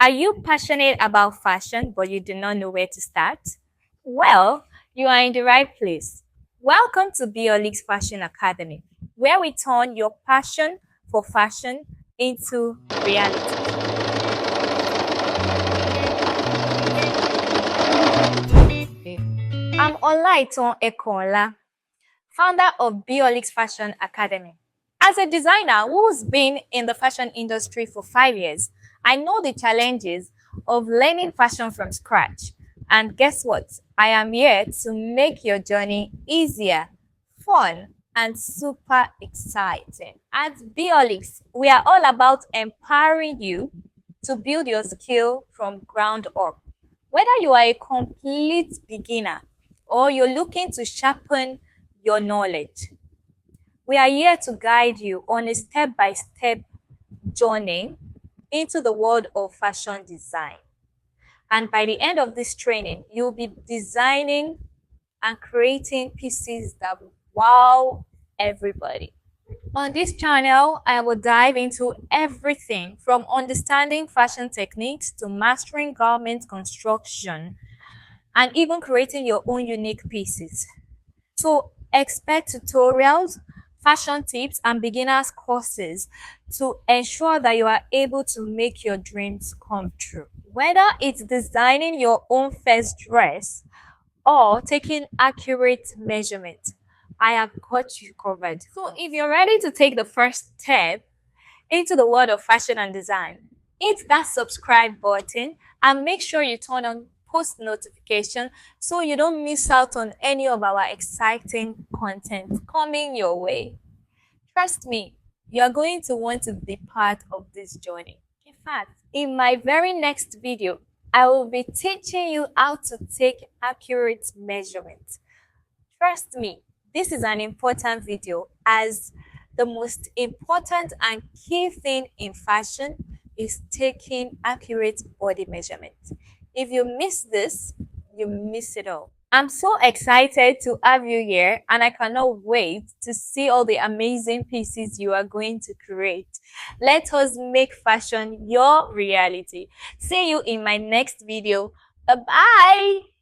Are you passionate about fashion but you do not know where to start? Well, you are in the right place. Welcome to Beeolix Fashion Academy, where we turn your passion for fashion into reality. I'm Olaitan Ekanola, founder of Beeolix Fashion Academy. As a designer who's been in the fashion industry for 5 years, I know the challenges of learning fashion from scratch. And guess what? I am here to make your journey easier, fun, and super exciting. At Beeolix, we are all about empowering you to build your skill from ground up. Whether you are a complete beginner or you're looking to sharpen your knowledge, we are here to guide you on a step-by-step journey into the world of fashion design. And by the end of this training, you'll be designing and creating pieces that wow everybody. On this channel, I will dive into everything from understanding fashion techniques to mastering garment construction and even creating your own unique pieces. So expect tutorials, fashion tips, and beginners courses to ensure that you are able to make your dreams come true. Whether it's designing your own first dress or taking accurate measurements, I have got you covered. So if you're ready to take the first step into the world of fashion and design, hit that subscribe button and make sure you turn on post notification so you don't miss out on any of our exciting content coming your way. Trust me, you are going to want to be part of this journey. In fact, in my very next video, I will be teaching you how to take accurate measurements. Trust me, this is an important video as the most important and key thing in fashion is taking accurate body measurements. If you miss this, you miss it all. I'm so excited to have you here and I cannot wait to see all the amazing pieces you are going to create. Let us make fashion your reality. See you in my next video. Bye-bye.